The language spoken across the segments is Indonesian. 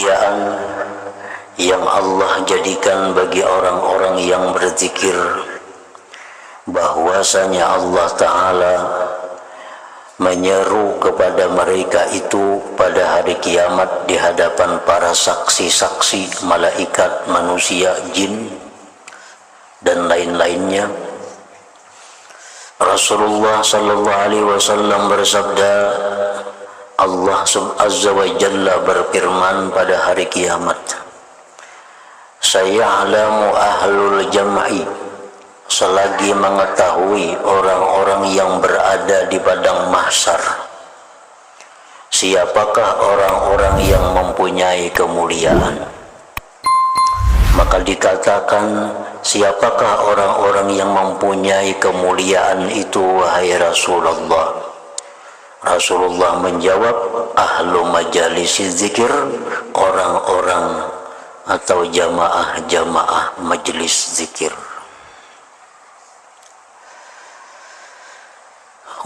kemuliaan yang Allah jadikan bagi orang-orang yang berzikir, bahwasanya Allah Ta'ala menyeru kepada mereka itu pada hari kiamat di hadapan para saksi-saksi, malaikat, manusia, jin, dan lain-lainnya. Rasulullah sallallahu alaihi wasallam bersabda, Allah Azza wa Jalla berfirman pada hari kiamat, saya'lamu ahlul jam'i, selagi mengetahui orang-orang yang berada di padang mahsyar, siapakah orang-orang yang mempunyai kemuliaan. Maka dikatakan, siapakah orang-orang yang mempunyai kemuliaan itu, wahai Rasulullah? Rasulullah menjawab, ahlu majalisi zikir, orang-orang atau jamaah-jamaah majelis zikir.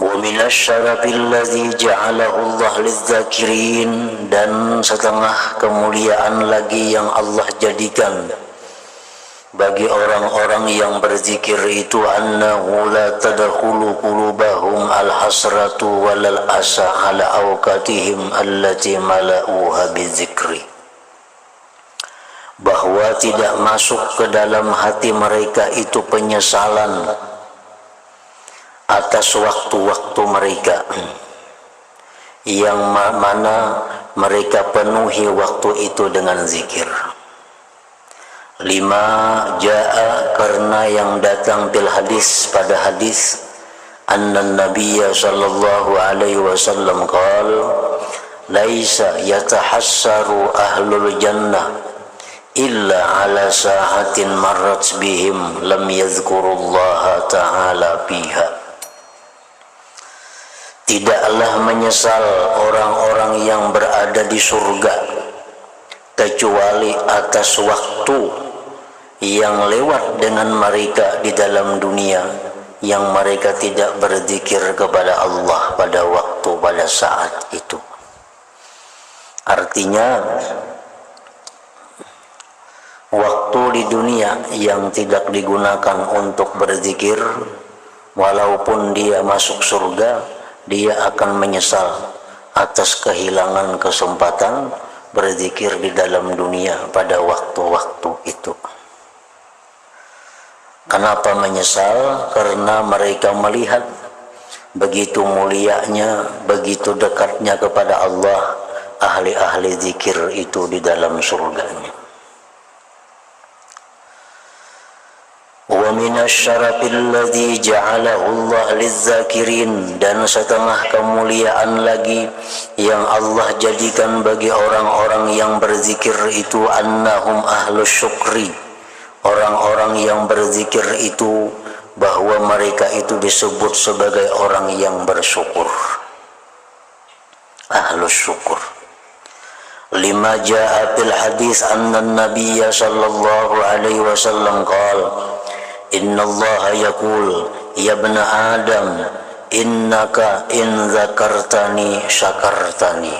Wa minasyarafil ladzi ja'alahu Allah lizzakirin, dan setengah kemuliaan lagi yang Allah jadikan bagi orang-orang yang berzikir itu, annahu la tadkhulu qulubahum al-hasratu walal asa ala awqatihim allati mala'uha bizikri, bahwa tidak masuk ke dalam hati mereka itu penyesalan atas waktu-waktu mereka yang mana mereka penuhi waktu itu dengan zikir. Lima ja'a, karena yang datang bil hadis, pada hadis, anna nabiyya sallallahu alaihi wasallam qala, laisa yatahassaru ahlul jannah illa ala sa'atin marrat bihim lam yadhkurullaha ta'ala fiha. Tidaklah menyesal orang-orang yang berada di surga kecuali atas waktu yang lewat dengan mereka di dalam dunia, yang mereka tidak berzikir kepada Allah pada waktu, pada saat itu. Artinya, waktu di dunia yang tidak digunakan untuk berzikir, walaupun dia masuk surga, dia akan menyesal atas kehilangan kesempatan berzikir di dalam dunia pada waktu-waktu itu. Kenapa menyesal? Karena mereka melihat begitu mulianya, begitu dekatnya kepada Allah ahli-ahli zikir itu di dalam surganya. Wa minasyarafil ladzi ja'alahu Allah lizzakirin, dan setengah kemuliaan lagi yang Allah jadikan bagi orang-orang yang berzikir itu, annahum ahlus syukri, orang-orang yang berzikir itu, bahwa mereka itu disebut sebagai orang yang bersyukur, ahlus syukur. Lima ja'a fil hadis anna nabiyya sallallahu alaihi wasallam qala, inna Allah yaqul ya ibna Adam innaka in zakartani syakartani,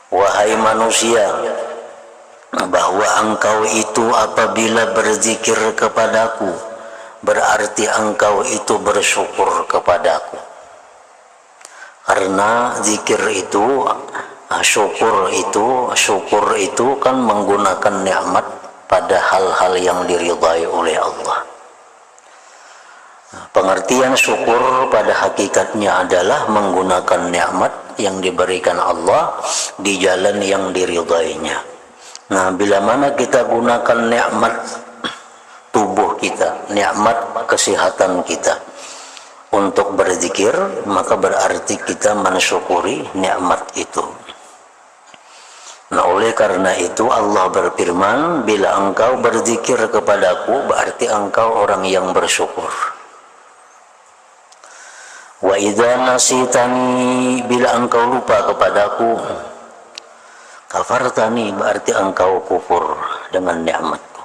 wahai manusia, bahwa engkau itu apabila berzikir kepadaku, berarti engkau itu bersyukur kepadaku. Karena zikir itu, syukur itu kan menggunakan nikmat pada hal-hal yang diridhai oleh Allah. Pengertian syukur pada hakikatnya adalah menggunakan nikmat yang diberikan Allah di jalan yang diridhainya. Nah, bila mana kita gunakan nikmat tubuh kita, nikmat kesehatan kita untuk berzikir, maka berarti kita mensyukuri nikmat itu. Nah, oleh karena itu Allah berfirman, bila engkau berzikir kepadaku, berarti engkau orang yang bersyukur. Wa idza nasitani, bila engkau lupa kepadaku, kafartani, berarti engkau kufur dengan nikmatku.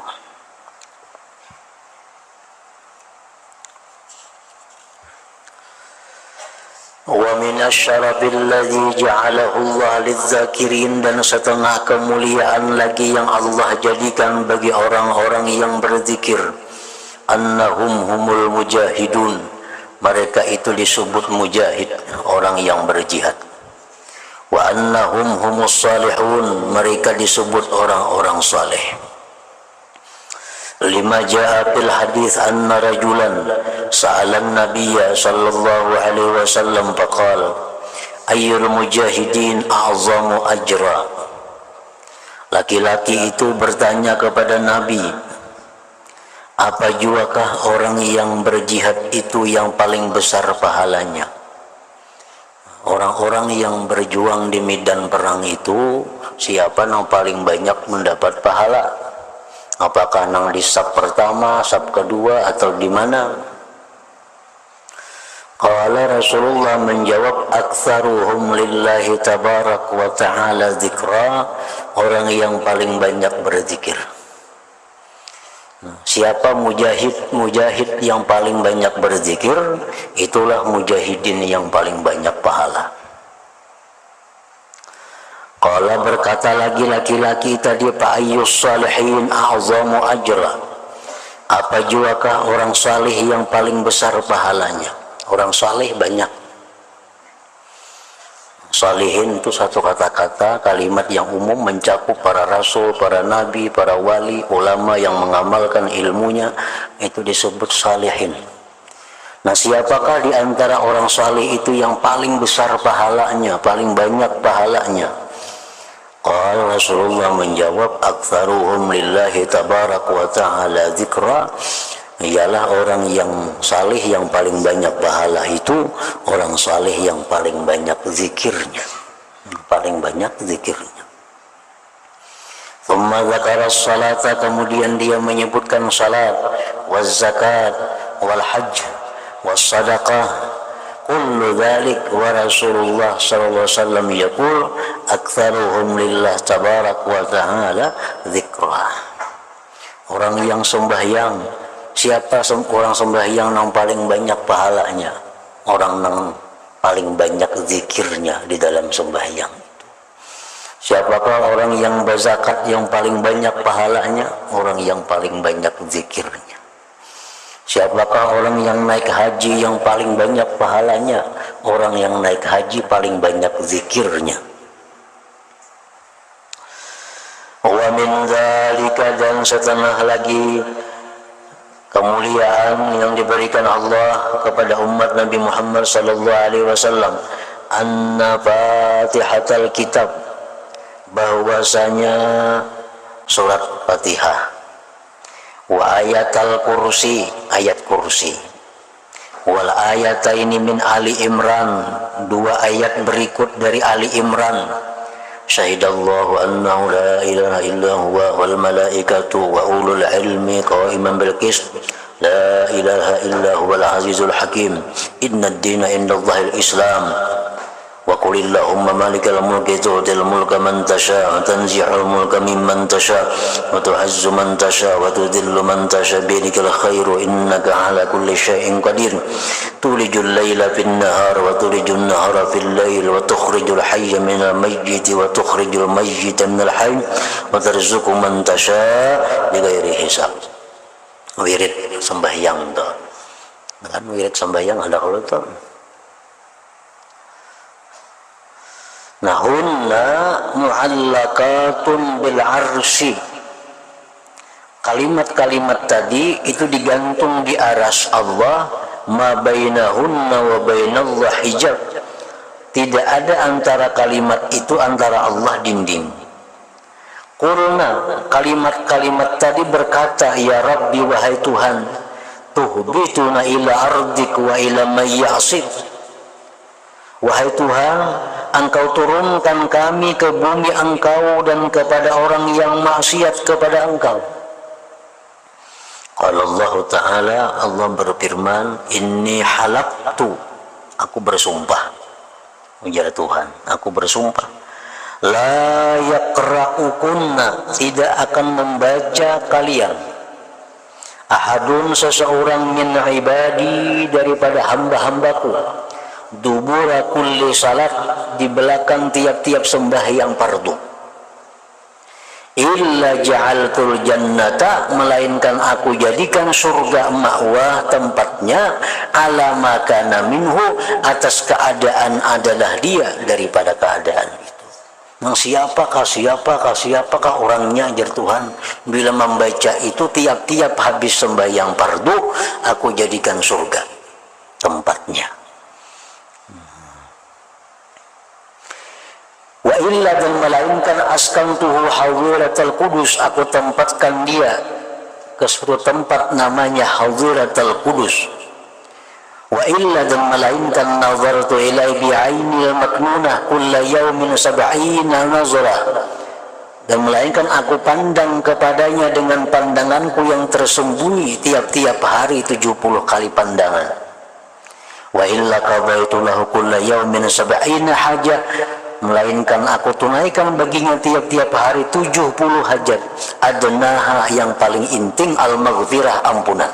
Wa min minasyarabil ladzi ja'alahu Allah lidzakirin, dan setengah kemuliaan lagi yang Allah jadikan bagi orang-orang yang berzikir, annahum humul mujahidun, mereka itu disebut mujahid, orang yang berjihad. Wa annahum humus salihun, mereka disebut orang-orang saleh. Lima jaa fil hadis anna rajulan sa'alan nabiyya sallallahu alaihi wasallam faqala ayyul mujahidin a'zamu ajra. Laki-laki itu bertanya kepada Nabi, apa juakah orang yang berjihad itu yang paling besar pahalanya? Orang-orang yang berjuang di medan perang itu, siapa yang paling banyak mendapat pahala? Apakah nang di saf pertama, saf kedua, atau di mana? Qala Rasulullah menjawab, aktsaruhum lillahi tabarak wa ta'ala dzikra, orang yang paling banyak berzikir. Siapa mujahid yang paling banyak berzikir, itulah mujahidin yang paling banyak pahala. Qala berkata lagi laki-laki tadi, fa ayyus salihin a'zamu ajra. Apa juakah orang salih yang paling besar pahalanya? Orang salih banyak. Salihin itu satu kata-kata, kalimat yang umum mencakup para rasul, para nabi, para wali, ulama yang mengamalkan ilmunya, itu disebut salihin. Nah, siapakah di antara orang salih itu yang paling besar pahalanya, paling banyak pahalanya? Qala Rasulullah menjawab, aktsaruhum lillahi tabarak wa ta'ala dzikra, ialah orang yang salih yang paling banyak pahala itu orang salih yang paling banyak zikirnya, paling banyak zikirnya. Thumma dzakara salata, kemudian dia menyebutkan salat, waz zakat, wal hajj, was sadaqah, kullu dzalik wa Rasulullah sallallahu alaihi wasallam yaqul aktsaruhum lillah tabarak wa ta'ala dzikra. Orang yang sembahyang, siapa orang sembahyang yang paling banyak pahalanya? Orang yang paling banyak zikirnya di dalam sembahyang itu. Siapakah orang yang berzakat yang paling banyak pahalanya? Orang yang paling banyak zikirnya. Siapakah orang yang naik haji yang paling banyak pahalanya? Orang yang naik haji paling banyak zikirnya. Wa min dzalika, dan setengah lagi kemuliaan yang diberikan Allah kepada umat Nabi Muhammad sallallahu alaihi wasallam, anna fatihatal kitab, bahwasanya surat Fatihah, wa ayatal kursi, ayat kursi, wal ayataini min Ali Imran, dua ayat berikut dari Ali Imran, syahidallahu annahu la ilaha illa huwa wal malaikatu wa ulul ilmi qa'iman bil qist, la ilaha illa huwal azizul hakim, innad dina indallahil islam, wa qulillahumma malikal mulki tu'til mulka man tasha wa tanzihul mulka mimman tasha wa tu'azzu man tasha wa tudhillu man tasha biyadikal khairu innaka ala kulli syai'in qadir, tulijul laila fin nahar wa tulijun nahara fil lail wa tukhrijul hayya minal mayyiti wa tukhrijul mayyita minal hayy wa tarzuqu man tasha bighairi hisab. Wirid sembahyang tuh kan, wirid sembahyang ada kalau tuh. Nah, hunna mu'allaqatun bil arsy, kalimat-kalimat tadi itu digantung di aras Allah, ma bainahunna wa bainallah hijab, tidak ada antara kalimat itu antara Allah dinding. Qulna, kalimat-kalimat tadi berkata, ya Rabbi, wahai Tuhan, tuhbituna ila ardik wa ila mayyasib, wahai Tuhan, Engkau turunkan kami ke bumi Engkau dan kepada orang yang maksiat kepada Engkau. Qala Allah Ta'ala, Allah berfirman, inni halaftu, aku bersumpah, ya Tuhan, aku bersumpah, la yaqra'ukunna, tidak akan membaca kalian, ahadun, seseorang min ibadi, daripada hamba-hambaku, dubura kulli salat, di belakang tiap-tiap sembahyang fardu. Illa ja'altul jannata, melainkan aku jadikan surga ma'wa, tempatnya, ala makana minhu, atas keadaan adalah dia daripada keadaan itu. Nang siapakah orangnya, ajar Tuhan, bila membaca itu tiap-tiap habis sembahyang fardu, aku jadikan surga tempatnya. Wa illa, dan melainkan askantuhu hadiratal qudus, aku tempatkan dia ke suatu tempat namanya hadiratal qudus. Wa illa, dan melainkan nazartu ilai bi'ainil maknunah kulla yaumin sab'ina nazarah, dan melainkan aku pandang kepadanya dengan pandanganku yang tersembunyi tiap-tiap hari 70 kali pandangan. Wa illa qadaitu lahu kulla yaumin sab'ina hajah, melainkan aku tunaikan baginya tiap-tiap hari 70 hajat, adnaha, yang paling inting, al-maghfirah, ampunan.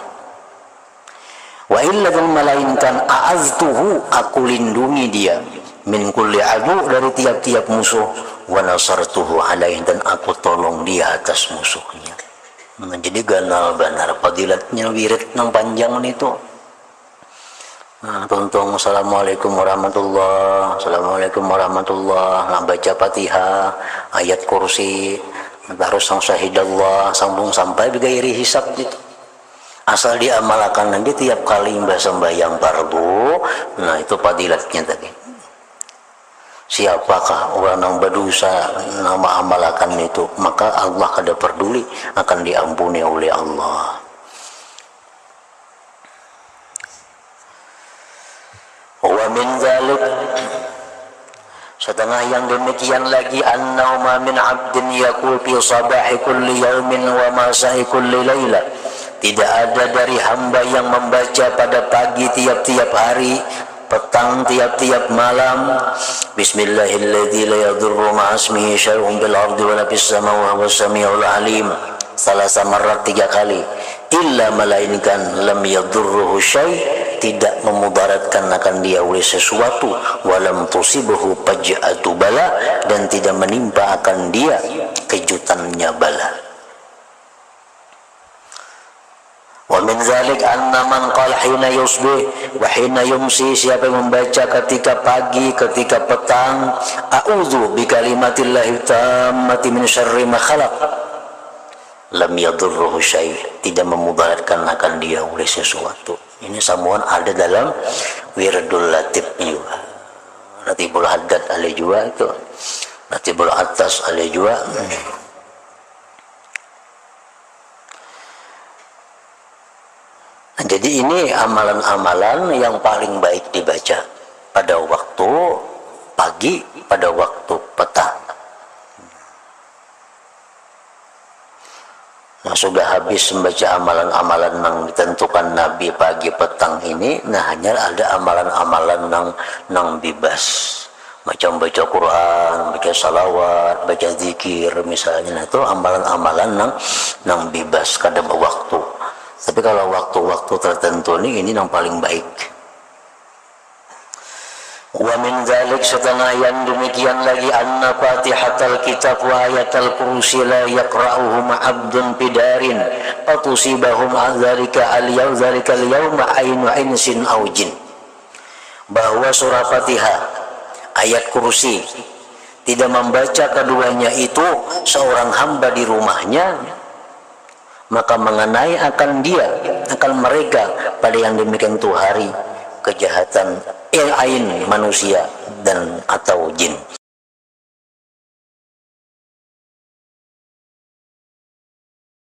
Wa illa, dan melainkan a'aztuhu, aku lindungi dia, min kulli adu, dari tiap-tiap musuh, wa nasartuhu alaih, dan aku tolong dia atas musuhnya. Jadi ganal benar fadilatnya wirid yang panjang itu. Tuntung assalamualaikum warahmatullah, assalamualaikum warahmatullah, nah baca Fatihah, ayat kursi, harus sang syahidallah, sambung sampai bigairi hisab gitu. Asal diamalkan nanti tiap kali mbah sembahyang fardu, nah itu fadilatnya tadi. Siapakah orang yang berdosa nama amalkan itu, maka Allah kada peduli, akan diampuni oleh Allah. Wa min dzalik, setengah yang demikian lagi, annahu ma min 'abdin yaqul fi sabahi kulli yaumin wa masa'i kulli laila, tidak ada dari hamba yang membaca pada pagi tiap-tiap hari, petang tiap-tiap malam, bismillahilladzi la yadurru ma'asmihi syai'un bil ardi wa la fis samaa'i wa huwas samiul alim, salasa marrat, 3 kali, illa, melainkan, lam yadurruhu syai', tidak memudaratkan akan dia oleh sesuatu, walam tusibuhu faj'atu bala, dan tidak menimpa akan dia kejutannya bala. Wa min dzalik anna man qala hina yusbih wa hina yumsi, siapa yang membaca ketika pagi, ketika petang, a'udzu bi kalimatillahi tammati min syarri ma khalaq, lam yadurruhu syai', tidak memudaratkan akan dia oleh sesuatu. Ini sambungan ada dalam Wirdul Latif juga, Latibul Haddad ada juga, itu Latibul Atas ada juga. Nah, jadi ini amalan-amalan yang paling baik dibaca pada waktu pagi, pada waktu petang. Nah, sudah habis membaca amalan-amalan yang ditentukan Nabi pagi petang ini, nah hanya ada amalan-amalan yang bebas, macam baca Quran, baca salawat, baca zikir misalnya. Nah, itu amalan-amalan yang bebas kadang waktu. Tapi kalau waktu-waktu tertentu ini yang paling baik. Wa min dzalik, setengah yang demikian lagi, anna fatihatal kitab wa ayatal kursi la yaqra'uhuma 'abdun bidarin fatusibahum dzalika al-yawma ainu insin aw jin, bahwa surah Fatihah, ayat kursi, tidak membaca keduanya itu seorang hamba di rumahnya, maka mengenai akan dia, akan mereka pada yang demikian itu hari kejahatan ain, manusia dan atau jin.